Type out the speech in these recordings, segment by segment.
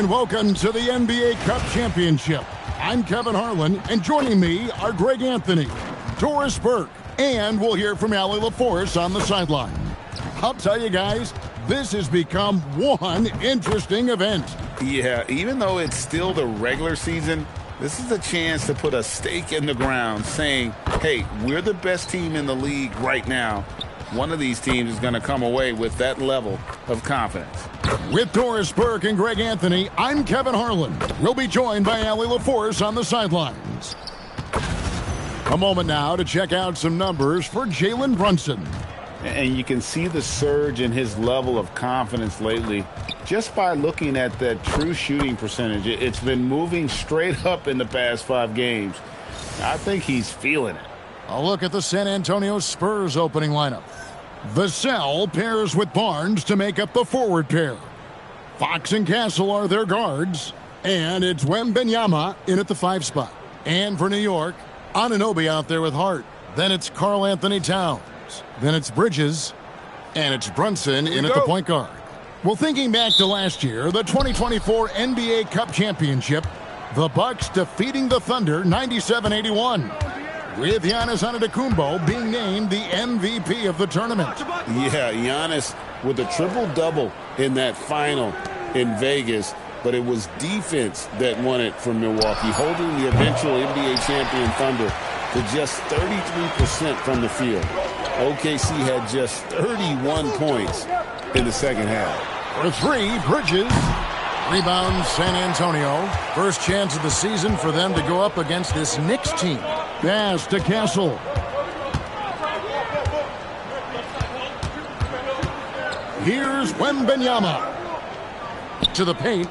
And welcome to the NBA Cup Championship. I'm Kevin Harlan, and joining me are Greg Anthony, Doris Burke, and we'll hear from Allie LaForce on the sideline. I'll tell you guys, this has become one interesting event. Yeah, even though it's still the regular season, this is a chance to put a stake in the ground saying, hey, we're the best team in the league right now. One of these teams is going to come away with that level of confidence. With Doris Burke and Greg Anthony, I'm Kevin Harlan. We'll be joined by Allie LaForce on the sidelines. A moment now to check out some numbers for Jalen Brunson. And you can see the surge in his level of confidence lately just by looking at that true shooting percentage. It's been moving straight up in the past 5 games. I think he's feeling it. A look at the San Antonio Spurs opening lineup. Vassell pairs with Barnes to make up the forward pair. Fox and Castle are their guards. And it's Wembanyama in at the 5 spot. And for New York, Anunoby out there with Hart. Then it's Karl Anthony Towns. Then it's Bridges. And it's Brunson in at the point guard. Well, thinking back to last year, the 2024 NBA Cup Championship, the Bucks defeating the Thunder 97-81. With Giannis Antetokounmpo being named the MVP of the tournament. Yeah, Giannis with a triple-double in that final in Vegas, but it was defense that won it from Milwaukee, holding the eventual NBA champion Thunder to just 33% from the field. OKC had just 31 points in the second half. For 3, Bridges. Rebound, San Antonio. First chance of the season for them to go up against this Knicks team. Pass to Castle. Here's Wembanyama. To the paint.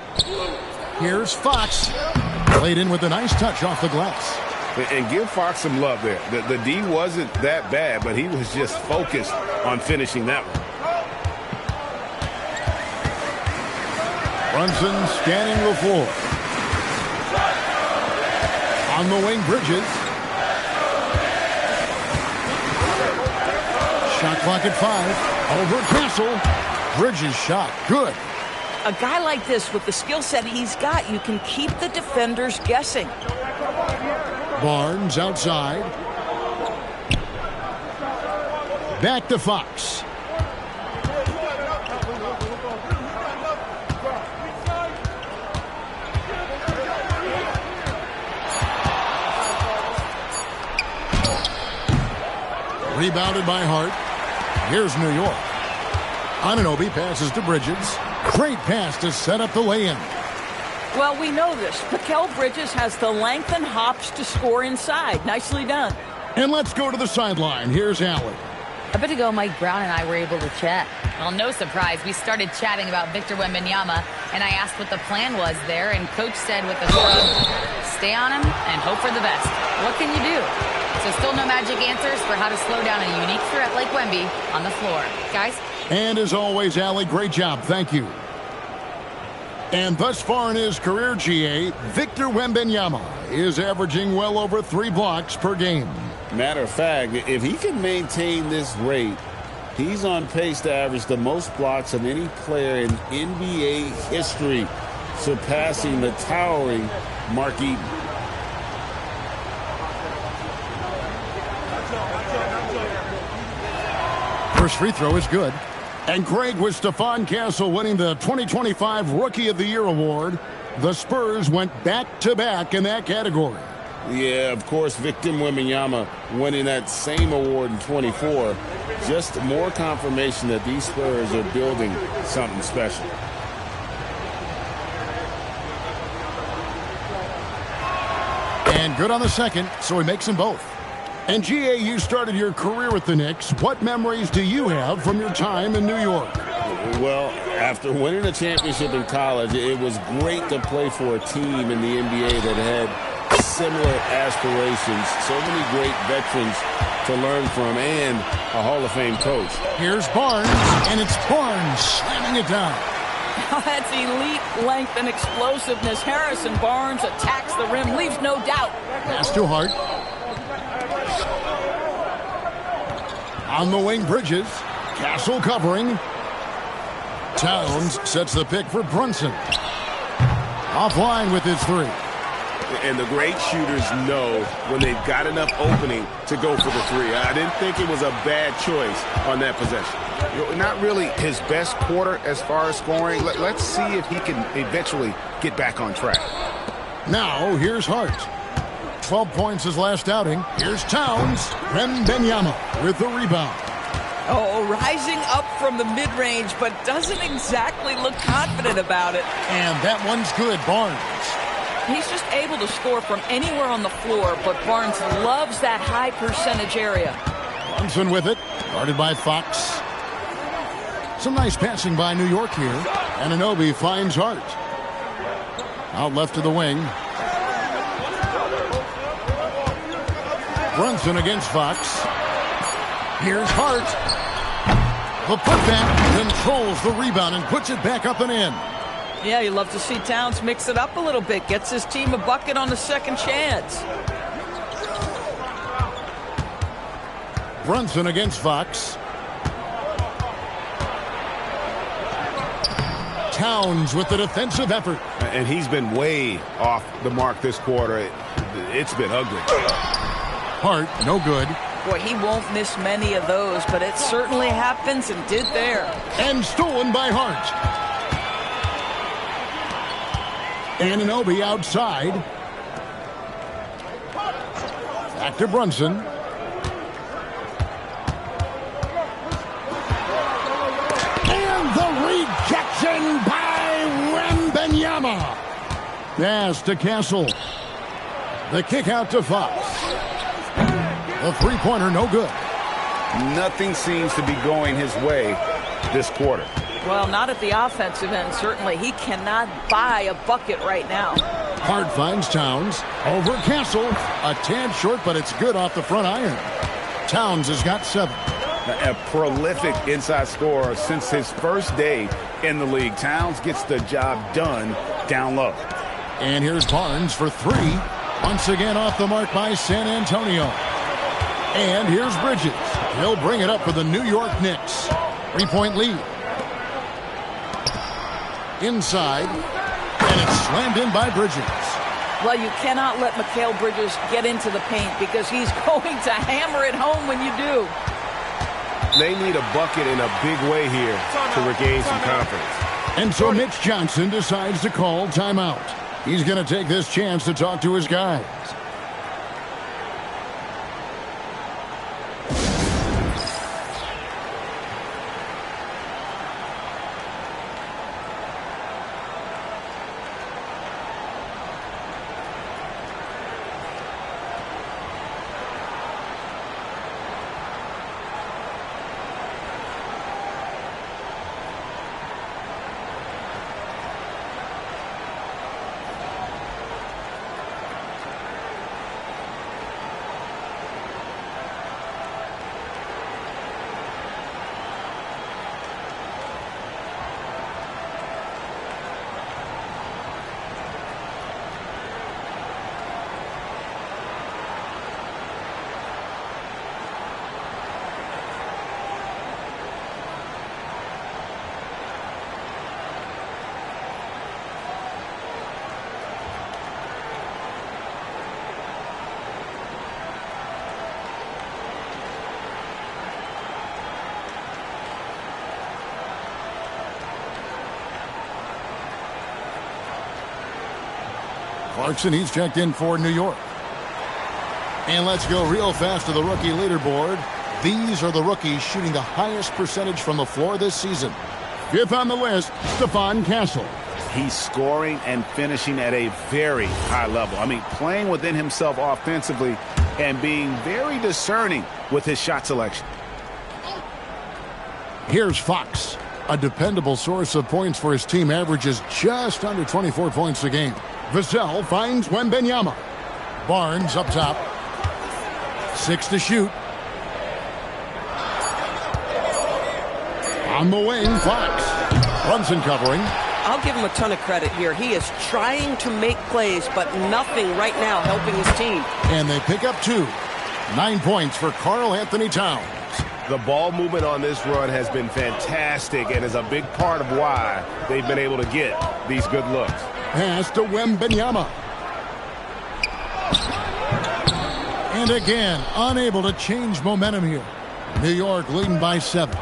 Here's Fox. Played in with a nice touch off the glass. And give Fox some love there. The D wasn't that bad, but he was just focused on finishing that one. Brunson scanning the floor. On the wing, Bridges. Shot clock at 5. Over Castle. Bridges shot. Good. A guy like this, with the skill set he's got, you can keep the defenders guessing. Barnes outside. Back to Fox. Rebounded by Hart. Here's New York. Anunoby passes to Bridges. Great pass to set up the lay-in. Well, we know this. Mikal Bridges has the length and hops to score inside. Nicely done. And let's go to the sideline. Here's Allie. A bit ago, Mike Brown and I were able to chat. Well, no surprise. We started chatting about Victor Wembanyama, and I asked what the plan was there, and Coach said with a shrug, stay on him and hope for the best. What can you do? So still no magic answers for how to slow down a unique threat like Wemby on the floor. Guys? And as always, Allie, great job. Thank you. And thus far in his career, GA, Victor Wembanyama is averaging well over 3 blocks per game. Matter of fact, if he can maintain this rate, he's on pace to average the most blocks of any player in NBA history, surpassing the towering Mark Eaton. First free throw is good. And Greg, with Stephon Castle winning the 2025 Rookie of the Year award, the Spurs went back-to-back in that category. Yeah, of course, Victor Wembanyama winning that same award in 24. Just more confirmation that these Spurs are building something special. And good on the second, so he makes them both. And GA, you started your career with the Knicks. What memories do you have from your time in New York? Well, after winning a championship in college, it was great to play for a team in the NBA that had similar aspirations. So many great veterans to learn from and a Hall of Fame coach. Here's Barnes, and it's Barnes slamming it down. That's elite length and explosiveness. Harrison Barnes attacks the rim, leaves no doubt. Pass to Hart. On the wing, Bridges. Castle covering. Towns sets the pick for Brunson. Offline with his three. And the great shooters know when they've got enough opening to go for the three. I didn't think it was a bad choice on that possession. Not really his best quarter as far as scoring. Let's see if he can eventually get back on track. Now, here's Hart. 12 points his last outing. Here's Towns. Wembanyama with the rebound. Oh, rising up from the mid-range, but doesn't exactly look confident about it. And that one's good, Barnes. He's just able to score from anywhere on the floor, but Barnes loves that high percentage area. Brunson with it, guarded by Fox. Some nice passing by New York here. Anunoby finds Hart. Out left to the wing. Brunson against Fox. Here's Hart. The putback controls the rebound and puts it back up and in. Yeah, you love to see Towns mix it up a little bit. Gets his team a bucket on the second chance. Brunson against Fox. Towns with the defensive effort. And he's been way off the mark this quarter. It's been ugly. Hart, no good. Boy, he won't miss many of those, but it certainly happens and did there. And stolen by Hart. Anunoby outside. Back to Brunson. And the rejection by Wembanyama. Pass to Castle. The kick out to Fox. The three-pointer, no good. Nothing seems to be going his way this quarter. Well, not at the offensive end, certainly. He cannot buy a bucket right now. Hart finds Towns. Over Castle. A tad short, but it's good off the front iron. Towns has got 7. A prolific inside scorer since his first day in the league. Towns gets the job done down low. And here's Barnes for 3. Once again off the mark by San Antonio. And here's Bridges. He'll bring it up for the New York Knicks. 3-point lead. Inside. And it's slammed in by Bridges. Well, you cannot let Mikal Bridges get into the paint because he's going to hammer it home when you do. They need a bucket in a big way here to regain some confidence. And so Mitch Johnson decides to call timeout. He's going to take this chance to talk to his guys. Clarkson, he's checked in for New York. And let's go real fast to the rookie leaderboard. These are the rookies shooting the highest percentage from the floor this season. 5th on the list, Stephon Castle. He's scoring and finishing at a very high level. I mean, playing within himself offensively and being very discerning with his shot selection. Here's Fox. A dependable source of points for his team, averages just under 24 points a game. Vassell finds Wembanyama. Barnes up top. 6 to shoot. On the wing, Fox. Brunson covering. I'll give him a ton of credit here. He is trying to make plays, but nothing right now helping his team. And they pick up 2. 9 points for Karl Anthony Towns. The ball movement on this run has been fantastic and is a big part of why they've been able to get these good looks. Pass to Wembanyama. And again, unable to change momentum here. New York leading by 7.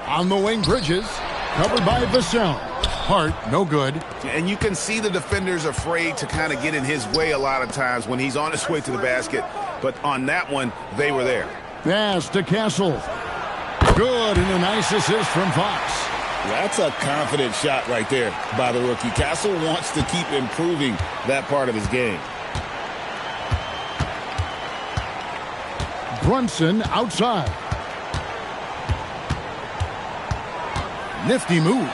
On the wing, Bridges. Covered by Vassell. Hart, no good. And you can see the defenders afraid to kind of get in his way a lot of times when he's on his way to the basket. But on that one, they were there. Pass to Castle. Good, and a nice assist from Fox. That's a confident shot right there by the rookie. Castle wants to keep improving that part of his game. Brunson outside. Nifty move.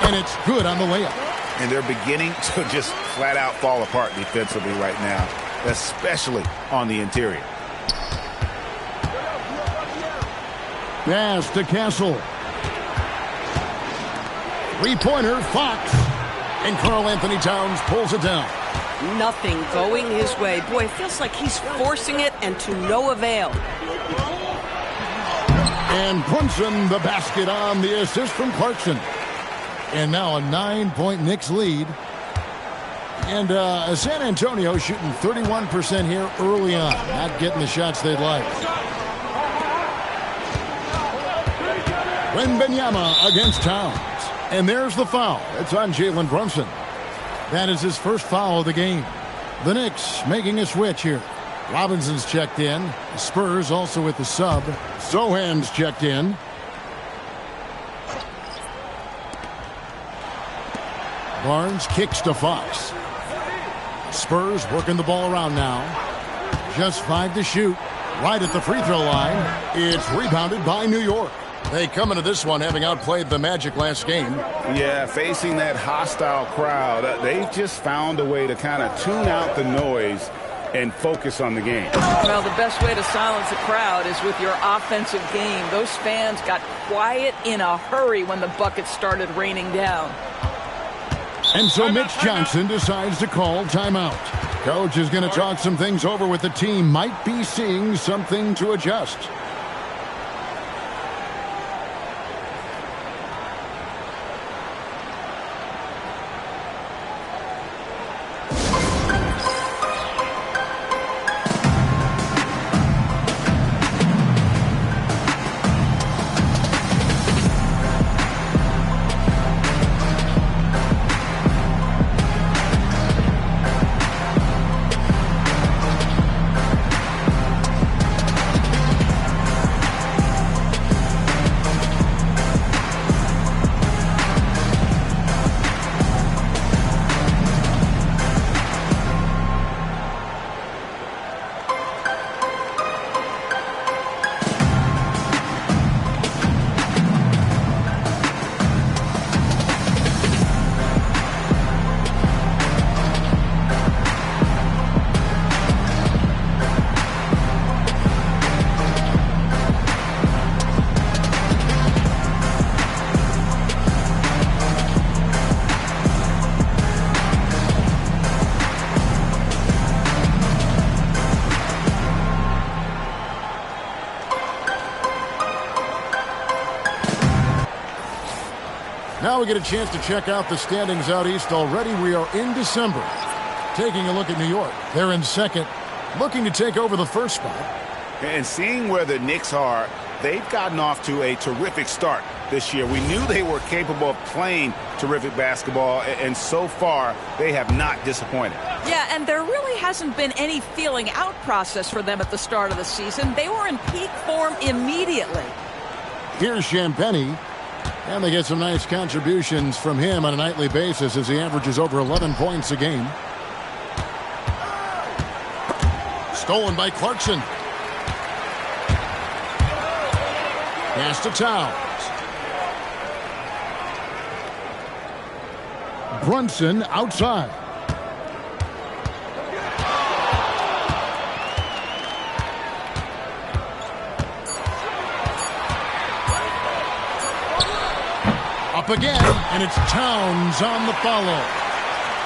And it's good on the layup. And they're beginning to just flat out fall apart defensively right now, especially on the interior. Pass to Castle. Three-pointer, Fox. And Karl Anthony Towns pulls it down. Nothing going his way. Boy, it feels like he's forcing it and to no avail. And Brunson, the basket on the assist from Clarkson. And now a 9-point Knicks lead. And San Antonio shooting 31% here early on. Not getting the shots they'd like. Wembanyama against Towns. And there's the foul. It's on Jalen Brunson. That is his first foul of the game. The Knicks making a switch here. Robinson's checked in. The Spurs also with the sub. Sohan's checked in. Barnes kicks to Fox. Spurs working the ball around now. Just 5 to shoot. Right at the free throw line. It's rebounded by New York. They come into this one having outplayed the Magic last game. Yeah, facing that hostile crowd, they've just found a way to kind of tune out the noise and focus on the game. Well, the best way to silence a crowd is with your offensive game. Those fans got quiet in a hurry when the buckets started raining down. And so Mitch Johnson decides to call timeout. Coach is going to talk some things over with the team. Might be seeing something to adjust. Now we get a chance to check out the standings out east already. We are in December. Taking a look at New York. They're in second, looking to take over the first spot. And seeing where the Knicks are, they've gotten off to a terrific start this year. We knew they were capable of playing terrific basketball, and so far they have not disappointed. Yeah, and there really hasn't been any feeling out process for them at the start of the season. They were in peak form immediately. Here's Champagnie. And they get some nice contributions from him on a nightly basis as he averages over 11 points a game. Stolen by Clarkson. Pass to Towns. Brunson outside. Up again, and it's Towns on the follow.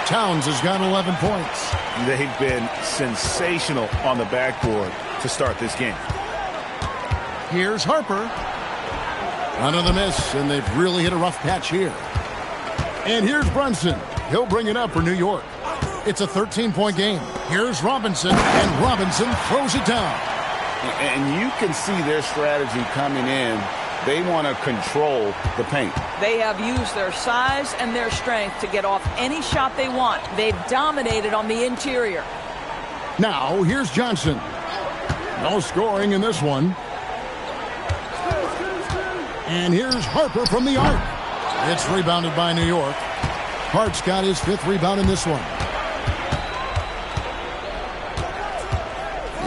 Towns has got 11 points. They've been sensational on the backboard to start this game. Here's Harper. Another miss, and they've really hit a rough patch here. And here's Brunson. He'll bring it up for New York. It's a 13-point game. Here's Robinson, and Robinson throws it down. And you can see their strategy coming in. They want to control the paint. They have used their size and their strength to get off any shot they want. They've dominated on the interior. Now, here's Johnson. No scoring in this one. And here's Harper from the arc. It's rebounded by New York. Hart's got his 5th rebound in this one.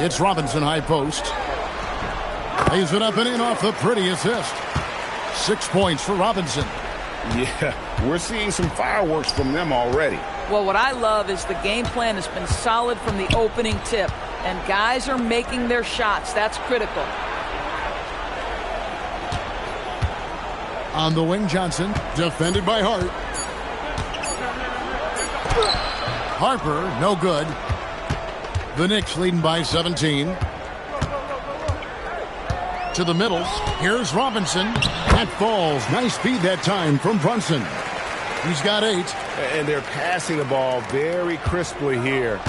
It's Robinson, high post. Lays it up and in off the pretty assist. 6 points for Robinson. Yeah, we're seeing some fireworks from them already. Well, what I love is the game plan has been solid from the opening tip. And guys are making their shots. That's critical. On the wing, Johnson, defended by Hart. Harper, no good. The Knicks leading by 17. To the middle. Here's Robinson. That falls. Nice feed that time from Brunson. He's got 8. And they're passing the ball very crisply here.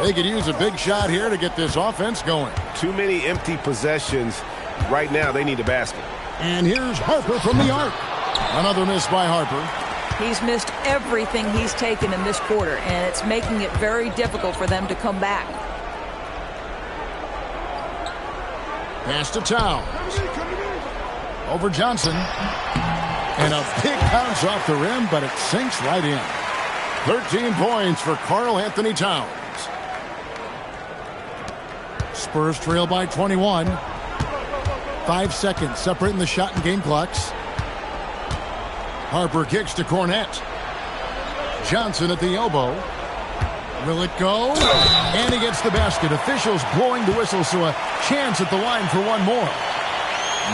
They could use a big shot here to get this offense going. Too many empty possessions. Right now, they need a basket. And here's Harper from the arc. Another miss by Harper. He's missed everything he's taken in this quarter, and it's making it very difficult for them to come back. Pass to Towns. Over Johnson. And a big bounce off the rim, but it sinks right in. 13 points for Karl Anthony Towns. Spurs trail by 21. 5 seconds separating the shot and game clocks. Harper kicks to Cornette. Johnson at the elbow. Will it go? And he gets the basket. Officials blowing the whistle, so a chance at the line for one more.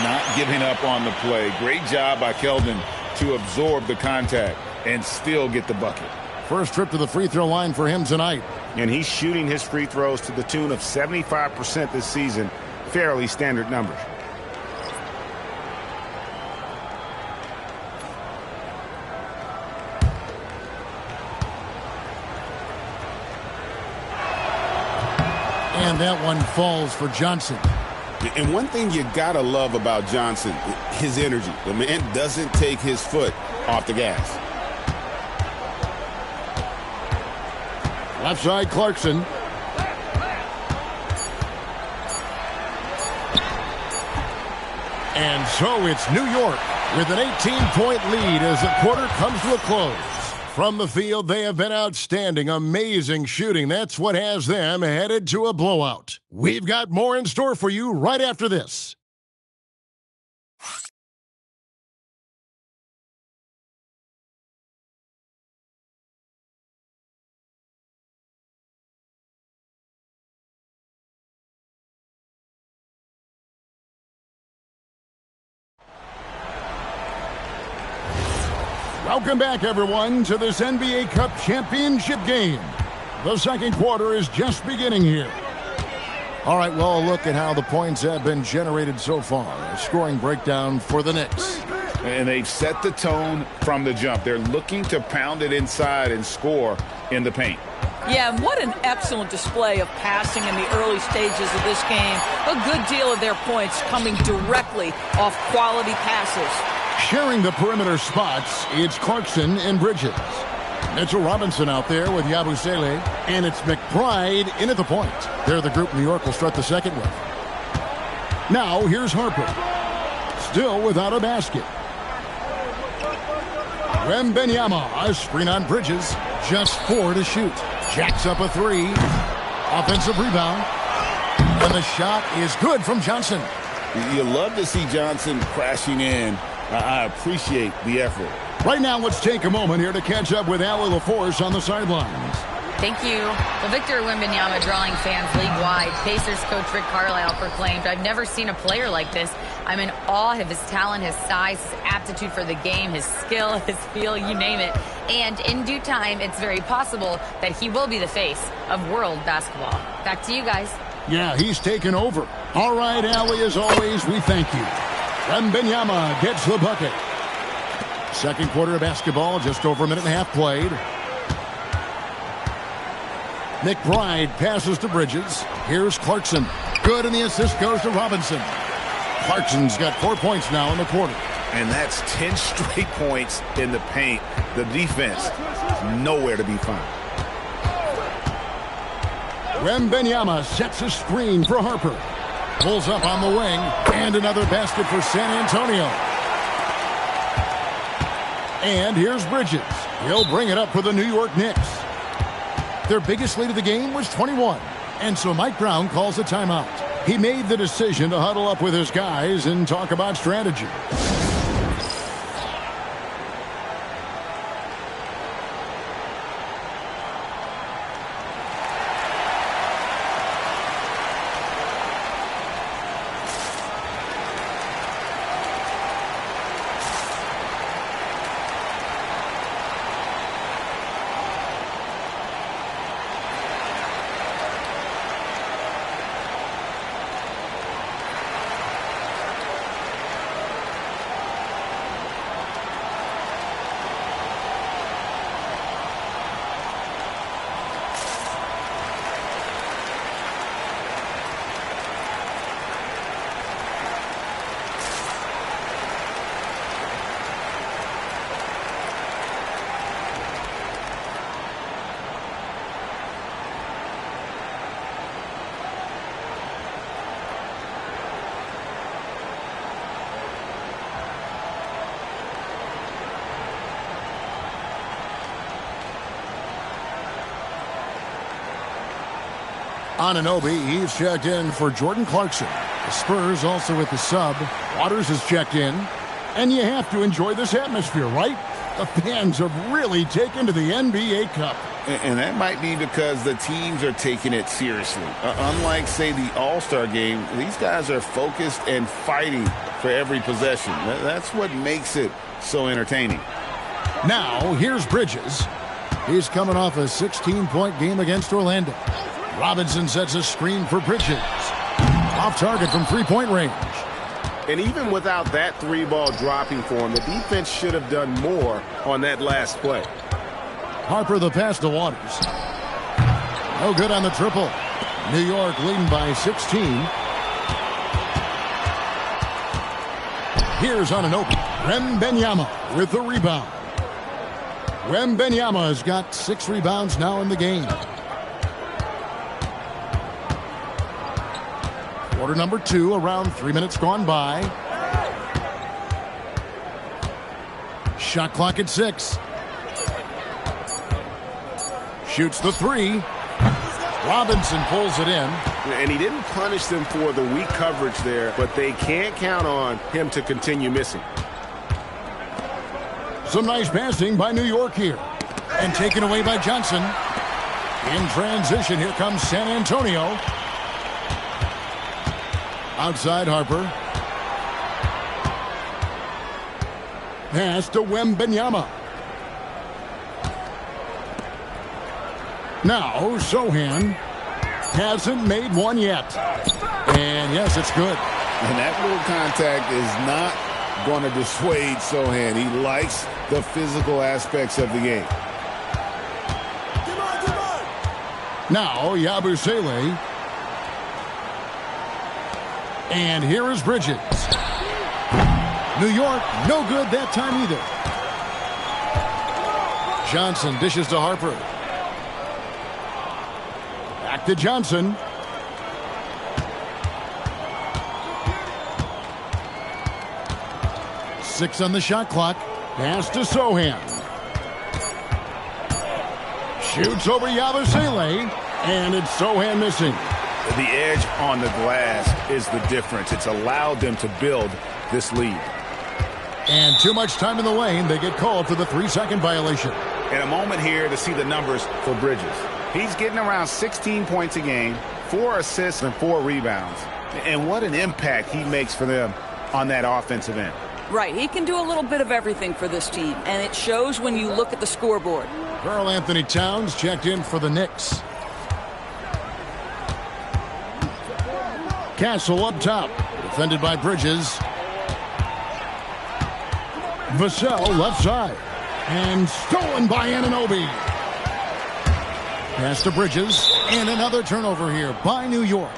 Not giving up on the play. Great job by Keldon to absorb the contact and still get the bucket. First trip to the free throw line for him tonight. And he's shooting his free throws to the tune of 75% this season. Fairly standard numbers. And that one falls for Johnson. And one thing you gotta love about Johnson, his energy. The man doesn't take his foot off the gas. Left side, Clarkson. And so it's New York with an 18-point lead as the quarter comes to a close. From the field, they have been outstanding. Amazing shooting. That's what has them headed to a blowout. We've got more in store for you right after this. Welcome back, everyone, to this NBA Cup championship game. The second quarter is just beginning here. All right, well, look at how the points have been generated so far. A scoring breakdown for the Knicks. And they've set the tone from the jump. They're looking to pound it inside and score in the paint. Yeah, and what an excellent display of passing in the early stages of this game. A good deal of their points coming directly off quality passes. Sharing the perimeter spots, it's Clarkson and Bridges. Mitchell Robinson out there with Yabusele, and it's McBride in at the point. They're the group New York will start the second with. Now, here's Harper. Still without a basket. Wembanyama, a screen on Bridges. Just 4 to shoot. Jacks up a 3. Offensive rebound. And the shot is good from Johnson. You love to see Johnson crashing in. I appreciate the effort. Right now, let's take a moment here to catch up with Allie LaForce on the sidelines. Thank you. Well, Victor Wembanyama drawing fans league-wide. Pacers coach Rick Carlisle proclaimed, "I've never seen a player like this. I'm in awe of his talent, his size, his aptitude for the game, his skill, his feel, you name it. And in due time, it's very possible that he will be the face of world basketball." Back to you guys. Yeah, he's taken over. All right, Allie, as always, we thank you. Wembanyama gets the bucket. Second quarter of basketball, just over a minute and a half played. McBride passes to Bridges. Here's Clarkson. Good, and the assist goes to Robinson. Clarkson's got 4 points now in the quarter. And that's 10 straight points in the paint. The defense, nowhere to be found. Wembanyama sets a screen for Harper. Pulls up on the wing, and another basket for San Antonio. And here's Bridges. He'll bring it up for the New York Knicks. Their biggest lead of the game was 21, and so Mike Brown calls a timeout. He made the decision to huddle up with his guys and talk about strategy. Anunoby, he's checked in for Jordan Clarkson. The Spurs also with the sub. Waters is checked in. And you have to enjoy this atmosphere, right? The fans have really taken to the NBA Cup. And that might be because the teams are taking it seriously. Unlike, say, the All-Star game, these guys are focused and fighting for every possession. That's what makes it so entertaining. Now, here's Bridges. He's coming off a 16-point game against Orlando. Robinson sets a screen for Bridges. Off target from three-point range. And even without that three-ball dropping for him, the defense should have done more on that last play. Harper the pass to Waters. No good on the triple. New York leading by 16. Here's Anunoby. Wembanyama with the rebound. Wembanyama has got 6 rebounds now in the game. Quarter number 2, around 3 minutes gone by. Shot clock at 6. Shoots the 3. Robinson pulls it in. And he didn't punish them for the weak coverage there, but they can't count on him to continue missing. Some nice passing by New York here. And taken away by Johnson. In transition, here comes San Antonio. Outside Harper. Pass to Wembanyama. Now Sohan hasn't made one yet. And yes, it's good. And that little contact is not going to dissuade Sohan. He likes the physical aspects of the game. Now Yabusele. And here is Bridges. New York, no good that time either. Johnson dishes to Harper. Back to Johnson. Six on the shot clock. Pass to Sohan. Shoots over Yabusele. And it's Sohan missing. The edge on the glass is the difference. It's allowed them to build this lead. And too much time in the lane. They get called for the 3-second violation. And a moment here to see the numbers for Bridges. He's getting around 16 points a game, 4 assists and 4 rebounds. And what an impact he makes for them on that offensive end. Right, he can do a little bit of everything for this team, and it shows when you look at the scoreboard. Karl Anthony Towns checked in for the Knicks. Castle up top, defended by Bridges. Vassell left side. And stolen by Anunoby. Pass to Bridges. And another turnover here by New York.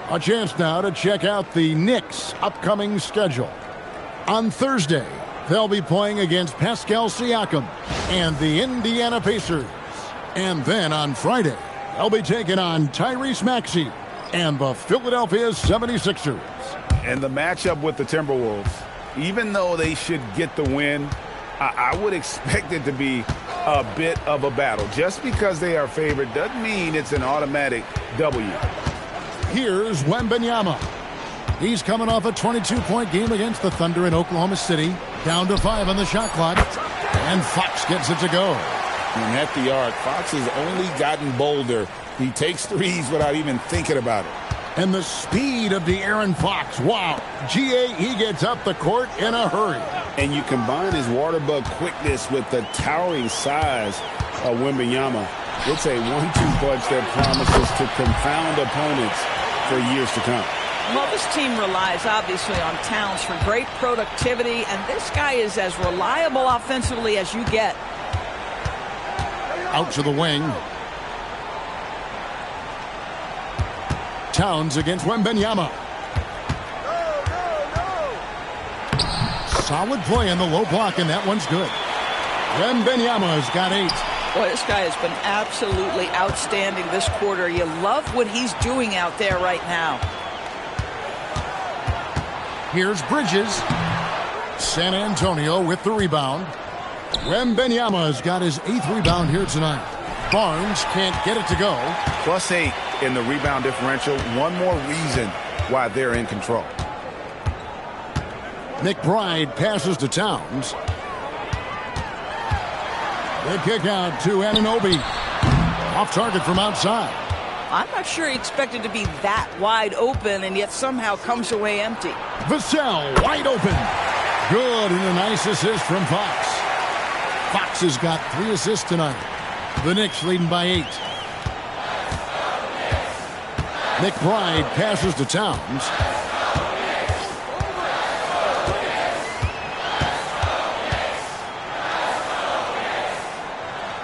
A chance now to check out the Knicks' upcoming schedule. On Thursday, they'll be playing against Pascal Siakam and the Indiana Pacers. And then on Friday, they'll be taking on Tyrese Maxey and the Philadelphia 76ers. And the matchup with the Timberwolves, even though they should get the win, I would expect it to be a bit of a battle. Just because they are favored doesn't mean it's an automatic W. Here's Wembanyama. He's coming off a 22-point game against the Thunder in Oklahoma City. Down to 5 on the shot clock. And Fox gets it to go. And at the arc, Fox has only gotten bolder. He takes threes without even thinking about it. And the speed of De'Aaron Fox. Wow. GA, he gets up the court in a hurry. And you combine his water bug quickness with the towering size of Wembanyama. It's a 1-2 punch that promises to confound opponents for years to come. Well, this team relies obviously on Towns for great productivity, and this guy is as reliable offensively as you get. Out to the wing. Towns against Wembanyama. Solid play in the low block, and that one's good. Wembanyama's got 8. Boy, this guy has been absolutely outstanding this quarter. You love what he's doing out there right now. Here's Bridges. San Antonio with the rebound. Wembanyama's got his 8th rebound here tonight. Barnes can't get it to go. +8 in the rebound differential. One more reason why they're in control. McBride passes to Towns. The kick out to Anunoby. Off target from outside. I'm not sure he expected to be that wide open, and yet somehow comes away empty. Vassell wide open. Good, and a nice assist from Fox. Fox has got 3 assists tonight. The Knicks leading by 8. McBride passes to Towns.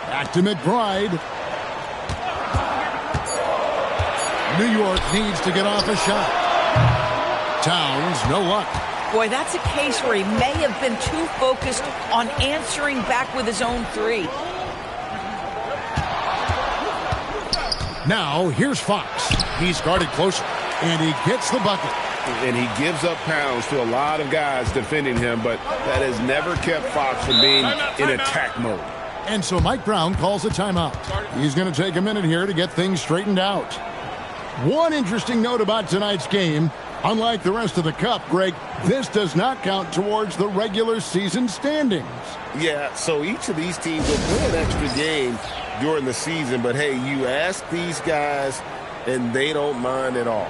Back to McBride. New York needs to get off a shot. Towns, no luck. Boy, that's a case where he may have been too focused on answering back with his own 3. Now, here's Fox. He's guarded closer, and he gets the bucket. And he gives up pounds to a lot of guys defending him, but that has never kept Fox from being in attack mode. And so Mike Brown calls a timeout. He's going to take a minute here to get things straightened out. One interesting note about tonight's game, unlike the rest of the Cup, Greg, this does not count towards the regular season standings. Yeah, so each of these teams will play an extra game during the season, but hey, you ask these guys, and they don't mind at all.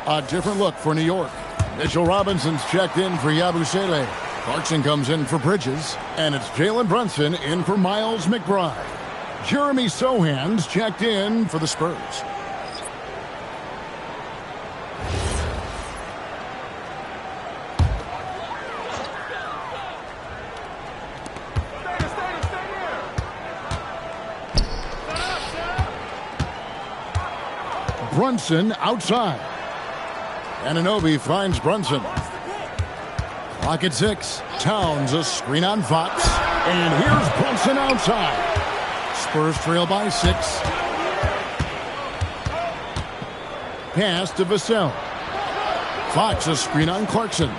A different look for New York. Mitchell Robinson's checked in for Yabusele. Clarkson comes in for Bridges. And it's Jalen Brunson in for Miles McBride. Jeremy Sohan's checked in for the Spurs. Brunson outside. Anunoby finds Brunson. Clock at 6. Towns a screen on Fox. And here's Brunson outside. Spurs trail by 6. Pass to Vassell. Fox a screen on Clarkson.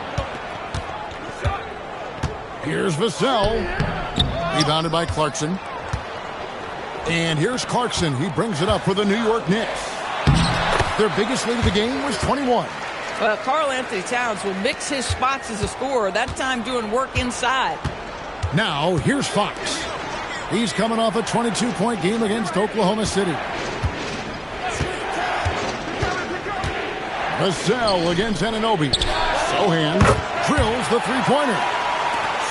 Here's Vassell. Rebounded by Clarkson. And here's Clarkson. He brings it up for the New York Knicks. Their biggest lead of the game was 21. Well, Karl Anthony Towns will mix his spots as a scorer, that time doing work inside. Now, here's Fox. He's coming off a 22-point game against Oklahoma City. Vassell against Anunoby. Sohan drills the three-pointer.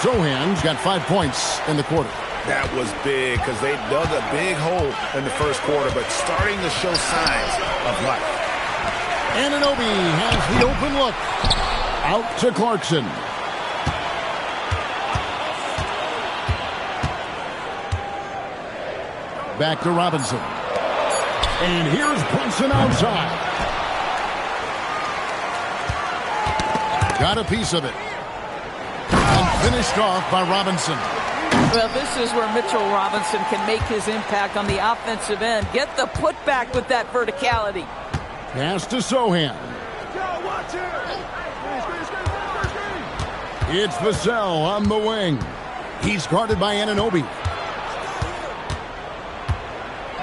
Sohan's got 5 points in the quarter. That was big because they dug a big hole in the first quarter, but starting to show signs of life. Anunoby has the open look. Out to Clarkson. Back to Robinson. And here's Brunson outside. Got a piece of it. And finished off by Robinson. Well, this is where Mitchell Robinson can make his impact on the offensive end. Get the putback with that verticality. Pass to Sohan. It's Vassell on the wing. He's guarded by Anunoby.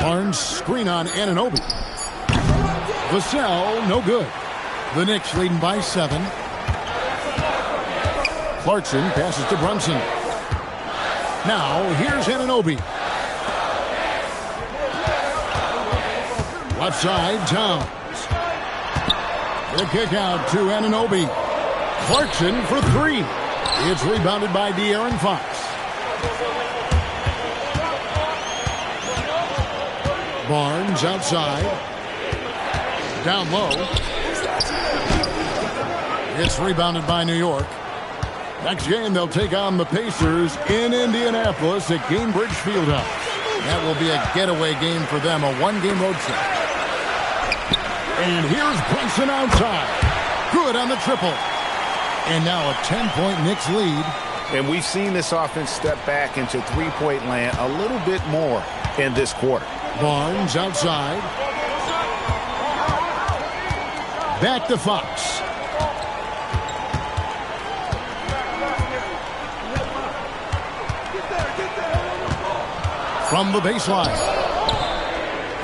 Barnes screen on Anunoby. Vassell, no good. The Knicks leading by 7. Clarkson passes to Brunson. Now, here's Anunoby. Left side, Towns. The kick out to Anunoby. Clarkson for 3. It's rebounded by De'Aaron Fox. Barnes outside. Down low. It's rebounded by New York. Next game, they'll take on the Pacers in Indianapolis at Gainbridge Fieldhouse. That will be a getaway game for them, a one-game road trip. And here's Brunson outside. Good on the triple. And now a 10-point Knicks lead. And we've seen this offense step back into three-point land a little bit more in this quarter. Barnes outside. Back to Fox. From the baseline.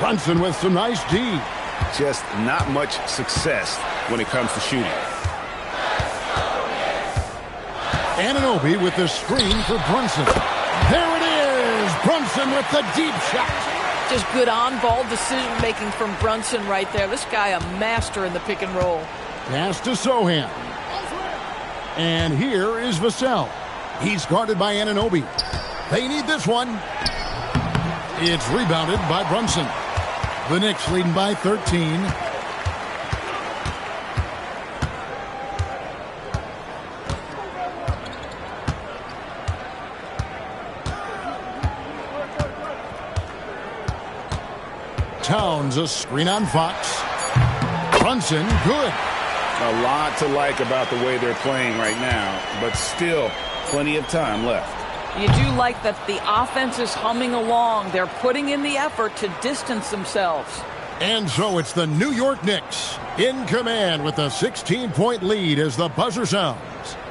Brunson with some nice D. Just not much success when it comes to shooting. Anunoby with the screen for Brunson. There it is! Brunson with the deep shot. Just good on-ball decision-making from Brunson right there. This guy a master in the pick and roll. Pass to Sohan. And here is Vassell. He's guarded by Anunoby. They need this one. It's rebounded by Brunson. The Knicks leading by 13. Towns a screen on Fox. Brunson, good. A lot to like about the way they're playing right now, but still plenty of time left. You do like that the offense is humming along. They're putting in the effort to distance themselves. And so it's the New York Knicks in command with a 16-point lead as the buzzer sounds.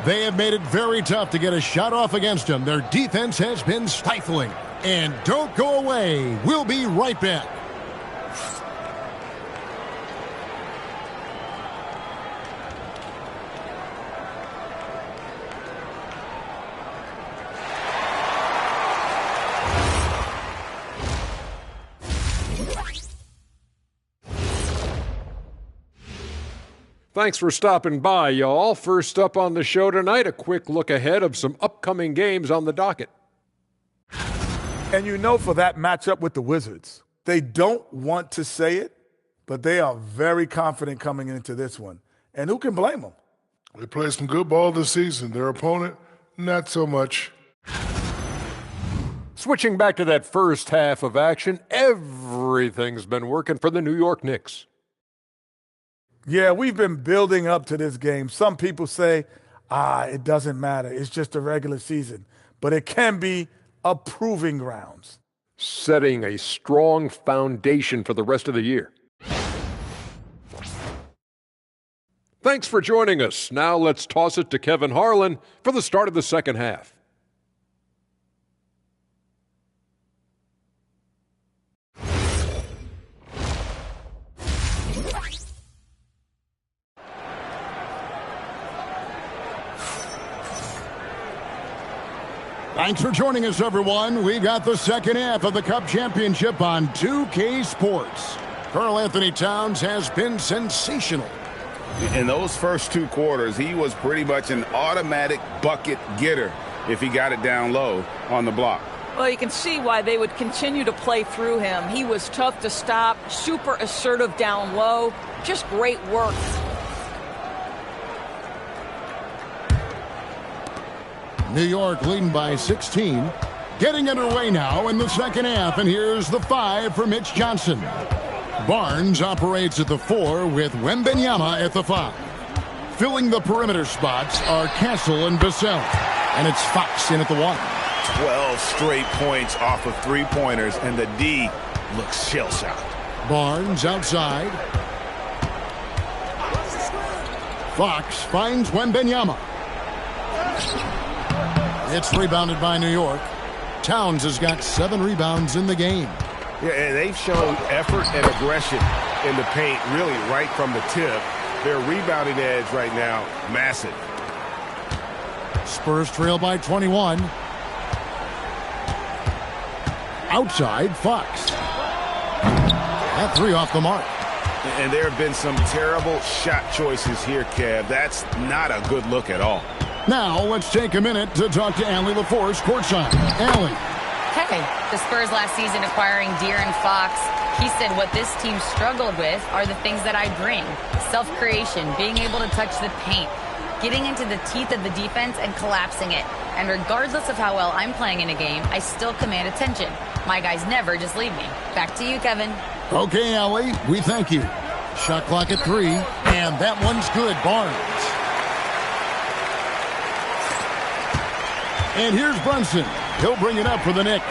They have made it very tough to get a shot off against them. Their defense has been stifling. And don't go away. We'll be right back. Thanks for stopping by, y'all. First up on the show tonight, a quick look ahead of some upcoming games on the docket. And you know, for that matchup with the Wizards, they don't want to say it, but they are very confident coming into this one. And who can blame them? They played some good ball this season. Their opponent, not so much. Switching back to that first half of action, everything's been working for the New York Knicks. Yeah, we've been building up to this game. Some people say, it doesn't matter. It's just a regular season. But it can be a proving grounds. Setting a strong foundation for the rest of the year. Thanks for joining us. Now let's toss it to Kevin Harlan for the start of the second half. Thanks for joining us, everyone. We got the second half of the Cup Championship on 2K Sports. Karl Anthony Towns has been sensational. In those first 2 quarters, he was pretty much an automatic bucket getter if he got it down low on the block. Well, you can see why they would continue to play through him. He was tough to stop, super assertive down low. Just great work. New York leading by 16. Getting underway now in the second half, and here's the 5 for Mitch Johnson. Barnes operates at the 4 with Wembanyama at the 5. Filling the perimeter spots are Castle and Vassell. And it's Fox in at the 1. 12 straight points off of 3-pointers, and the D looks shell-shocked. Barnes outside. Fox finds Wembanyama. It's rebounded by New York. Towns has got 7 rebounds in the game. Yeah, and they've shown effort and aggression in the paint, really right from the tip. Their rebounding edge right now, massive. Spurs trail by 21. Outside, Fox. That 3 off the mark. And there have been some terrible shot choices here, Kev. That's not a good look at all. Now, let's take a minute to talk to Allie LaForce courtside. Allie. Hey, the Spurs last season acquiring De'Aaron Fox, he said what this team struggled with are the things that I bring. Self-creation, being able to touch the paint, getting into the teeth of the defense and collapsing it. And regardless of how well I'm playing in a game, I still command attention. My guys never just leave me. Back to you, Kevin. Okay, Allie, we thank you. Shot clock at 3, and that one's good, Barnes. And here's Brunson. He'll bring it up for the Knicks.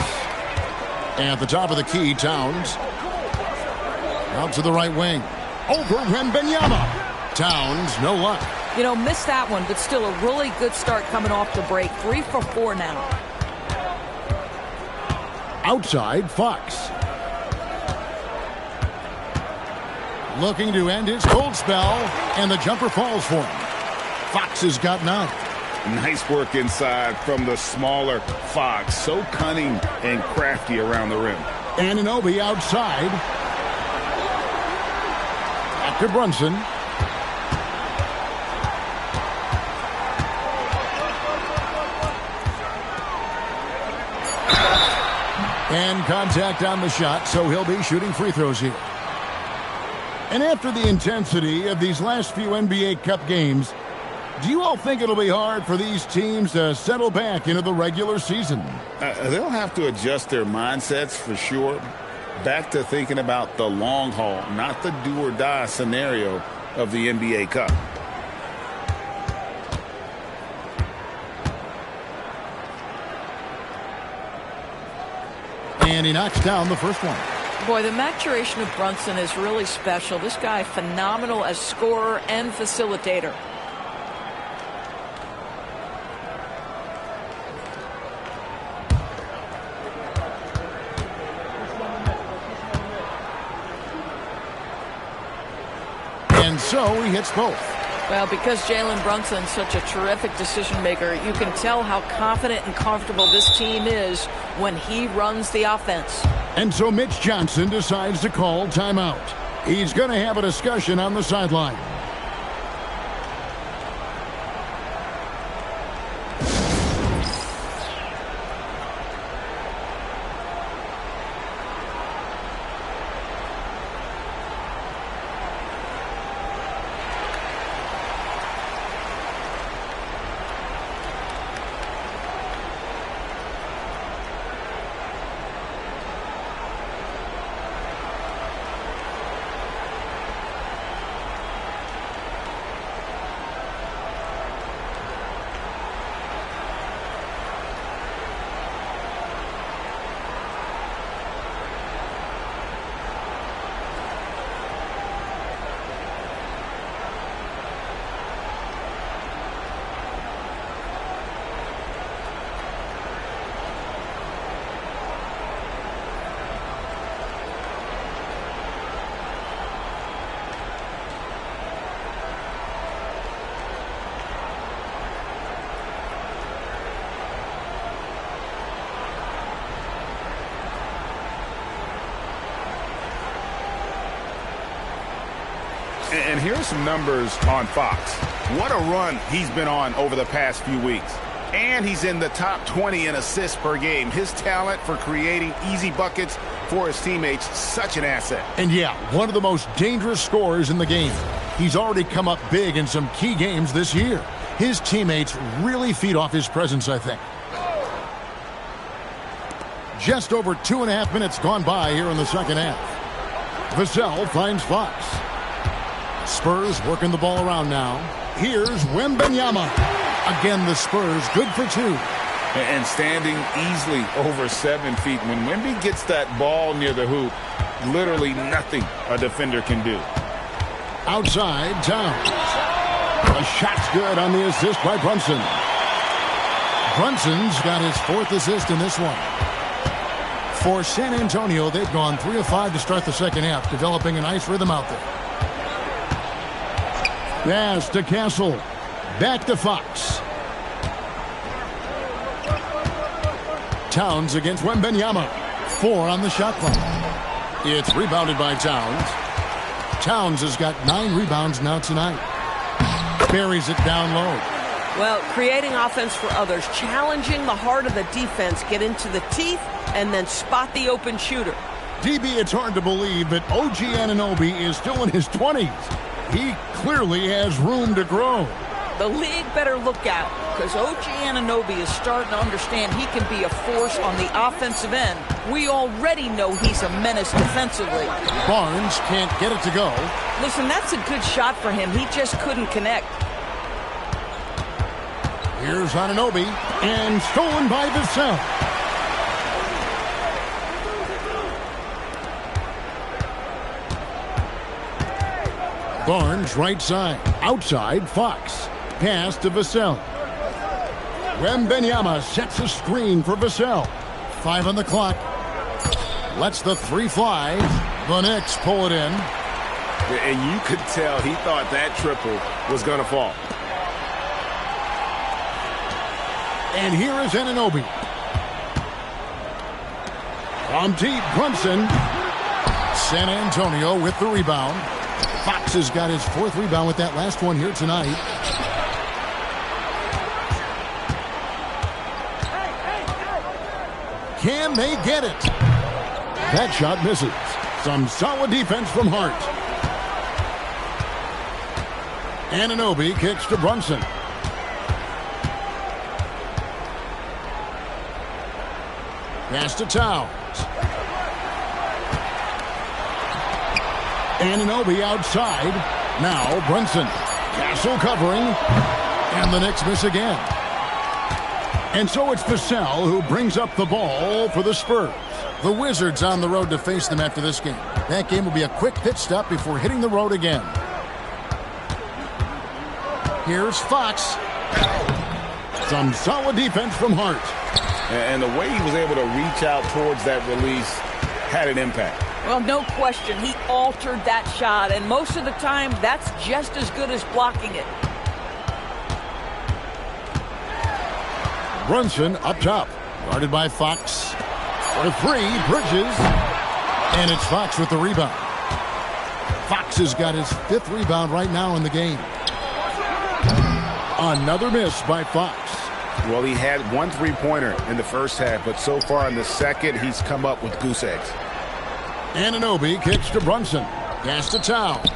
At the top of the key, Towns. Out to the right wing. Over Wembanyama. Towns, no luck. You know, missed that one, but still a really good start coming off the break. 3 for 4 now. Outside, Fox. Looking to end his cold spell, and the jumper falls for him. Fox has gotten out. Nice work inside from the smaller Fox. So cunning and crafty around the rim. Anunoby outside. Back to Brunson. And contact on the shot, so he'll be shooting free throws here. And after the intensity of these last few NBA Cup games, do you all think it'll be hard for these teams to settle back into the regular season? They'll have to adjust their mindsets for sure. Back to thinking about the long haul, not the do-or-die scenario of the NBA Cup. And he knocks down the first one. Boy, the maturation of Brunson is really special. This guy, phenomenal as scorer and facilitator. And so he hits both. Well, because Jalen Brunson's such a terrific decision maker, you can tell how confident and comfortable this team is when he runs the offense. And so Mitch Johnson decides to call timeout. He's going to have a discussion on the sideline. And here's some numbers on Fox. What a run he's been on over the past few weeks. And he's in the top 20 in assists per game. His talent for creating easy buckets for his teammates, such an asset. And yeah, one of the most dangerous scorers in the game. He's already come up big in some key games this year. His teammates really feed off his presence, I think. Just over 2.5 minutes gone by here in the second half. Vassell finds Fox. Spurs working the ball around now. Here's Wembanyama. Again, the Spurs good for 2. And standing easily over 7 feet. When Wemby gets that ball near the hoop, literally nothing a defender can do. Outside, Towns. A shot's good on the assist by Brunson. Brunson's got his 4th assist in this one. For San Antonio, they've gone 3 of 5 to start the second half, developing a nice rhythm out there. Pass to Castle. Back to Fox. Towns against Wembanyama. 4 on the shot clock. It's rebounded by Towns. Towns has got 9 rebounds now tonight. Buries it down low. Well, creating offense for others, challenging the heart of the defense, get into the teeth, and then spot the open shooter. DB, it's hard to believe, but OG Anunoby is still in his 20s. He clearly has room to grow. The league better look out, because OG Anunoby is starting to understand he can be a force on the offensive end. We already know he's a menace defensively. Barnes can't get it to go. Listen, that's a good shot for him. He just couldn't connect. Here's Anunoby, and stolen by Vassell. Barnes right side. Outside, Fox. Pass to Vassell. Wembanyama sets a screen for Vassell. 5 on the clock. Lets the 3 fly. The Knicks pull it in. And you could tell he thought that triple was going to fall. And here is Anunoby. From deep, Brunson. San Antonio with the rebound. Fox has got his 4th rebound with that last one here tonight. Can they get it? That shot misses. Some solid defense from Hart. Anunoby kicks to Brunson. Pass to Towns. Anunoby outside. Now Brunson. Castle covering. And the Knicks miss again. And so it's Vassell who brings up the ball for the Spurs. The Wizards on the road to face them after this game. That game will be a quick pit stop before hitting the road again. Here's Fox. Some solid defense from Hart. And the way he was able to reach out towards that release had an impact. Well, no question. He altered that shot, and most of the time, that's just as good as blocking it. Brunson up top. Guarded by Fox. For 3, Bridges. And it's Fox with the rebound. Fox has got his 5th rebound right now in the game. Another miss by Fox. Well, he had 1 3-pointer in the first half, but so far in the second, he's come up with goose eggs. Anunoby kicks to Brunson. Pass to Towns.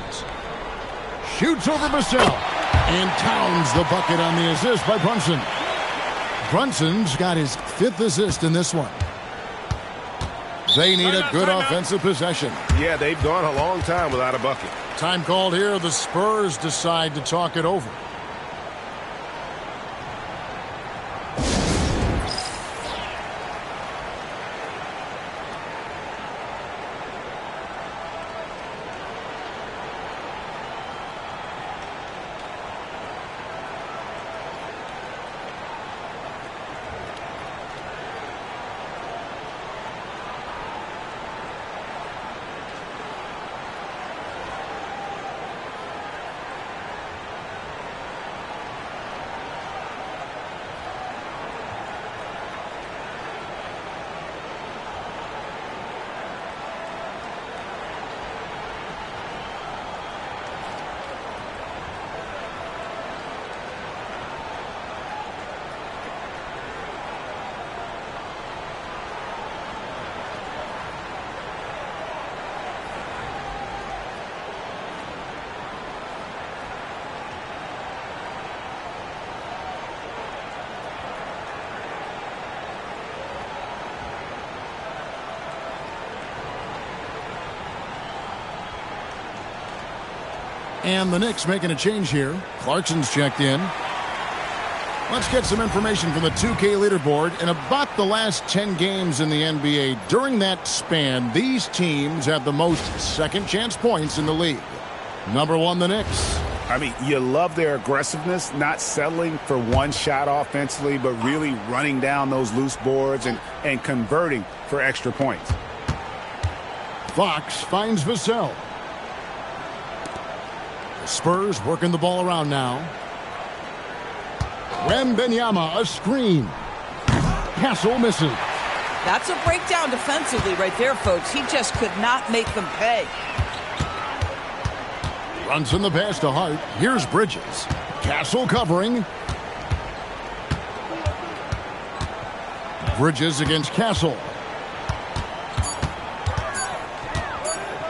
Shoots over Vassell. And Towns the bucket on the assist by Brunson. Brunson's got his 5th assist in this one. They need a good offensive possession. Yeah, they've gone a long time without a bucket. Time called here. The Spurs decide to talk it over. And the Knicks making a change here. Clarkson's checked in. Let's get some information from the 2K leaderboard. In about the last 10 games in the NBA, during that span, these teams have the most second-chance points in the league. Number 1, the Knicks. I mean, you love their aggressiveness, not settling for one shot offensively, but really running down those loose boards and converting for extra points. Fox finds Vassell. The Spurs working the ball around now. Wembanyama, a screen. Castle misses. That's a breakdown defensively right there, folks. He just could not make them pay. Brunson the pass to Hart. Here's Bridges. Castle covering. Bridges against Castle.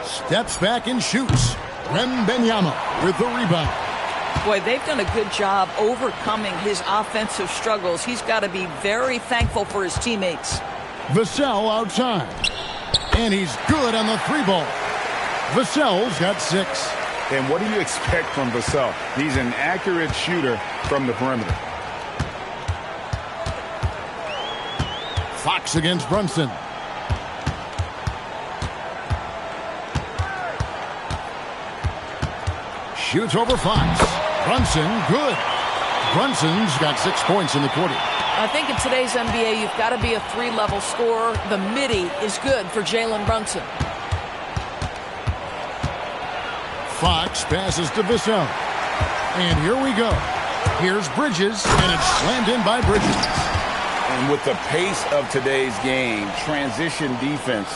Steps back and shoots. Wembanyama with the rebound. Boy, they've done a good job overcoming his offensive struggles. He's got to be very thankful for his teammates. Vassell outside. And he's good on the 3-ball. Vassell's got 6. And what do you expect from Vassell? He's an accurate shooter from the perimeter. Fox against Brunson. Shoots over Fox. Brunson, good. Brunson's got 6 points in the quarter. I think in today's NBA, you've got to be a 3-level scorer. The midi is good for Jalen Brunson. Fox passes to Vassell. And here we go. Here's Bridges, and it's slammed in by Bridges. And with the pace of today's game, transition defense